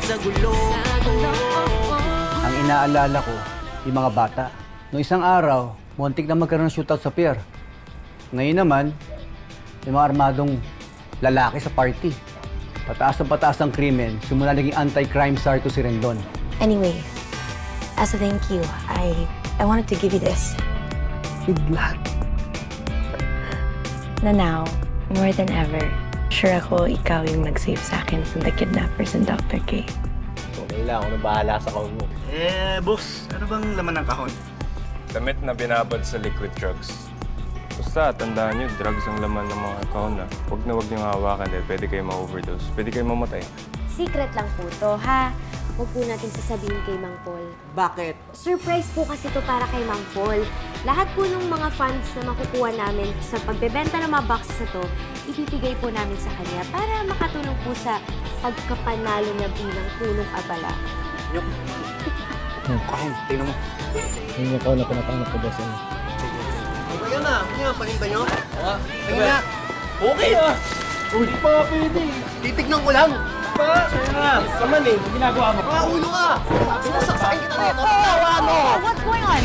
sa gulo. Ang inaalala ko, yung mga bata. Noong isang araw, muntik na magkaroon ng shootout sa pier. Ngayon naman, yung mga armadong lalaki sa party. Pataas ang krimen, simula naging anti-crime czar to si Rendon. Anyway, as a thank you, I wanted to give you this. Bigla. Na now, more than ever, sure ako ikaw yung nag-save sa akin from the kidnappers and Dr. K. Okay lang, ako na bahala sa kahon mo. Boss, ano bang laman ng kahon? Damit na binabad sa liquid drugs. Basta, tandaan nyo, drugs ang laman ng mga kahon na. Huwag nyo hawakan dahil pwede kayo ma-overdose. Pwede kayo mamatay. Secret lang po to, ha? Huwag po natin sasabihin kay Mang Paul. Bakit? Surprise po kasi to para kay Mang Paul. Lahat po ng mga funds na makukuha namin sa pagbebenta ng mga boxes na to, ipipigay po namin sa kanya para makatulong po sa pagkapanalo niya bilang punong abala. Kahon, tingnan mo. Yung ikaw na pinapanap ko ba sa'yo? Ayan na, yan, paninda nyo. Tingnan na. Okay ah! Uy, di pa pwede. Titignan ko lang. Pa, sa'yo na. Saman eh, ginagawa mo. Mga ulo ka. Sinasaksakin kita rito. Tawa mo. What's going on?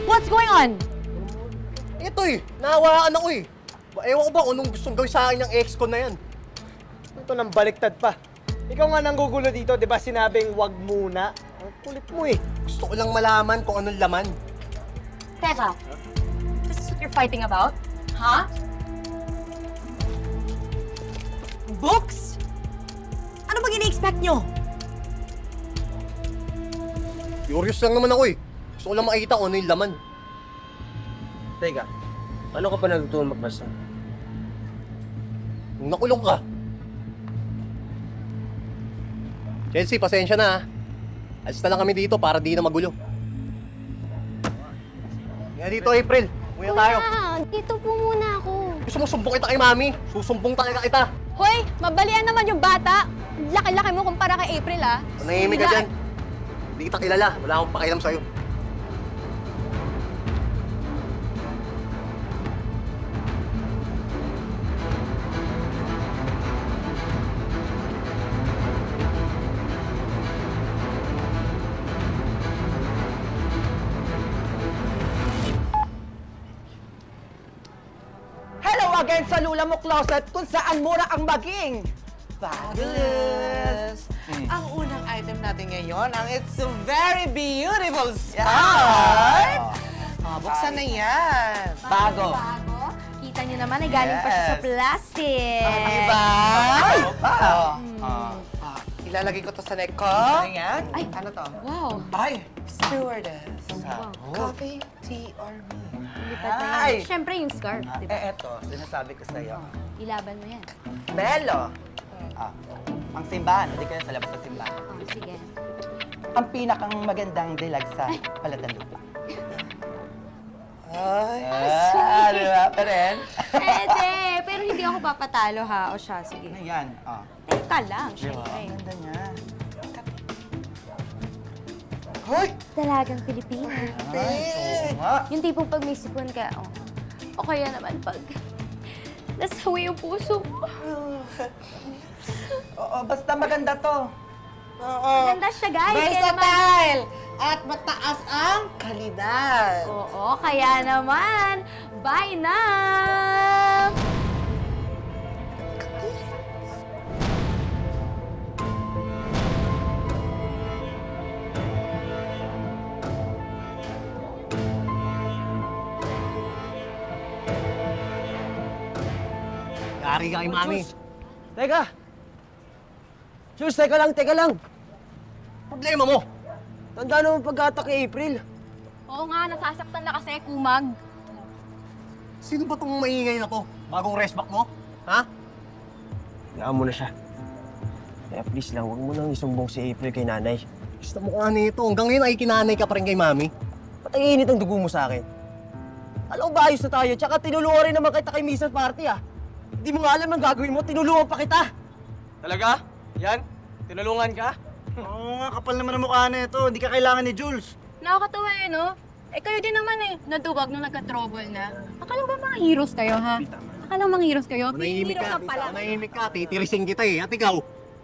What's going on? Ito nahawaan ako Ewan ko ba kung anong gustong gawin sa akin ng ex ko na yan. Ito nang baliktad pa. Ikaw nga nanggugulo dito, di ba sinabing wag muna? Ang kulit mo eh. Gusto ko lang malaman kung anong laman. Teka, this is what you're fighting about? Huh? Books? Ano ba gini-expect nyo? Curious lang naman ako Gusto ko lang makikita kung ano yung laman. Teka, paano ka pa natutunan magbasa? Nung nakulong ka. Chelsea, pasensya na Alis na lang kami dito para di na magulo. Kaya dito, April. Umuwi na tayo. Dito po muna ako. Gusto mo sumbong kita kay Mami? Susumbong talaga kita. Hoy, mabalian naman yung bata. Laki-laki mo kumpara kay April, ah. Nanahimik ka dyan. Hindi kita kilala. Wala akong pakialam sa'yo. Hello again sa Lula Mo Closet kung saan mura ang maging fabulous. Ang unang item natin ngayon, ang It's a Very Beautiful Start. Buksan na yan. Bago. Bago? Kita nyo naman, ay galing pa siya sa plastic. Diba? Ilalagay ko to sa neck ko. Ano yan? Ay. Ano to? Wow. Ay, stewardess. Wow. Coffee, tea, or me? Lipat na Ay. yan. Siyempre yung scarf, di ba? Eto, sinasabi ko sa'yo. Ilaban mo yan. Melo. Ang simbahan, hindi kayo sa labas ng simbahan. Oh, sige. Ang pinakang magandang dilag sa Palatanlupa. Ay, sweet. diba pa rin? Pwede, pero hindi ako papatalo ha. O siya, sige. Ayan, Teka lang, syempre. Ang ganda niya. Hoy! Dalagang Pilipina. Ay, oo nga. Yung tipong pag may sipon ka, o kaya naman pag nasawi yung puso mo. Oo, basta maganda to. Oo. Ganda siya, guys. Kaya naman, Versatile! At mataas ang kalidad. oo, kaya naman, buy na! Yari ka kay Mami. Teka! Jules, teka lang. Problema mo. Tanda naman pag-atak kay April. Oo nga, nasasaktan na kasi, kumag. Sino ba tong maingay na to? Bagong rest back mo? Ha? Hinaan mo na siya. Kaya please lang, huwag mo nang isumbong si April kay nanay. Basta mukha nito. Hanggang ngayon ay kinanay ka pa rin kay mami. Ba't ang init ang dugo mo sa akin? Alam mo ba, ayos na tayo. Tsaka tinulungan rin naman kita kay Mrs. Party, ah. Hindi mo nga alam ang gagawin mo, tinulungan pa kita. Talaga? Yan? Tinulungan ka? Oo nga, kapal naman ang mukha na ito. Hindi ka kailangan ni Jules. Nakakatawa eh, no? Eh, kayo din naman eh, nadugag nung nagka-trouble na. Akala ba mga heroes kayo, ha? Akala mga heroes kayo? Manahimik Hero ka. ka pala. Manahimik ka. Titirisin kita eh. At ikaw,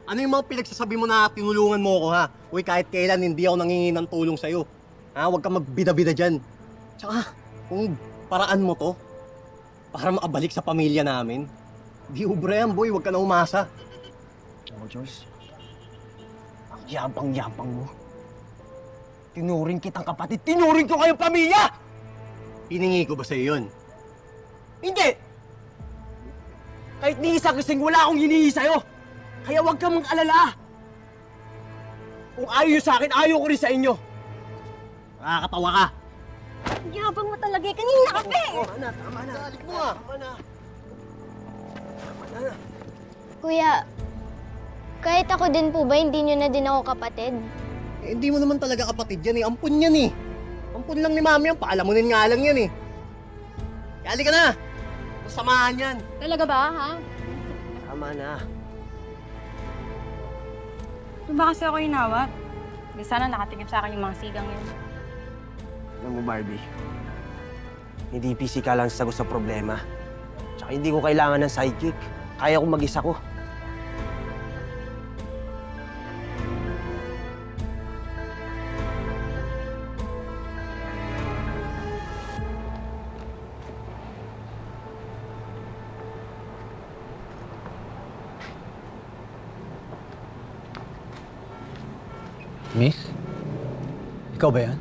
ano yung mga pinagsasabi mo na tinulungan mo ako ha? Uy, kahit kailan hindi ako nangingi ng tulong sa'yo. Ha? Huwag kang magbida-bida dyan. Tsaka, kung paraan mo to, para makabalik sa pamilya namin, di ubra yan, boy. Huwag ka na umasa. Oh, Jules. Ang yabang-yabang mo. Tinuring kitang kapatid, tinuring ko kayong pamilya! Hiningi ko ba sa'yo yun? Hindi! Kahit ni isa kasing wala akong hinihi sa'yo. Kaya huwag kang mag-alala. Kung ayaw nyo sa akin, ayaw ko rin sa inyo. Nakakatawa ka. Yabang mo talaga eh. Kanina ka pa eh. Tama na. Dalik mo ah. Kuya, kahit ako din po ba, hindi nyo na din ako kapatid? Eh, hindi mo naman talaga kapatid yan eh. Ampun yan eh. Ampun lang ni mami yan. Paalamunin nga lang yan eh. Kaya halika na. Masamahan yan. Talaga ba, ha? Tama na. Doon ba kasi ako inawat? Di sana nakatingin sa akin yung mga sigang yun. Alam mo, Barbie, hindi physical lang sagot sa problema. Tsaka hindi ko kailangan ng sidekick. Kaya ko mag-isa ko. Miss? Ikaw ba yan?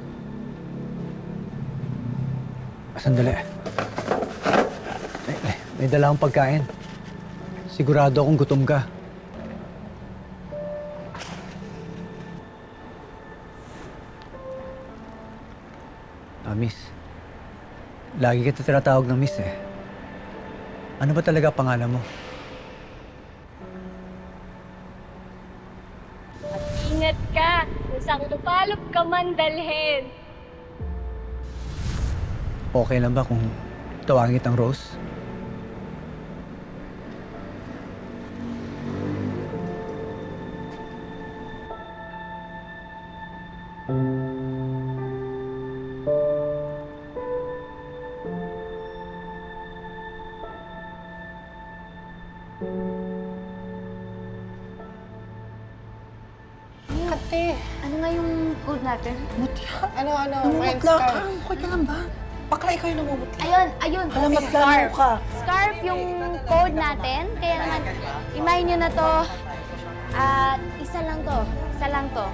Sandali. May dala akong pagkain. Sigurado akong gutom ka. Miss. Lagi kita tinatawag ng miss eh. Ano ba talaga pangalan mo? Ingat ka! Kung saan lupalop ka man dalhin! Okay lang ba kung tawagin kitang Rose? Ano nga yung code natin? Ano, Scarf? Okay ka lang ba? Bakla ikaw yung namumutla. Ayun. Scarf. Scarf yung code natin. Kaya naman, imahin nyo na to. At isa lang to. Isa lang to.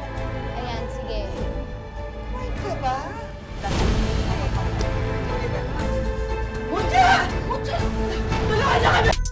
Ayan, sige. Ito ba? Mutya! Mutya! Tulungan niyo kami!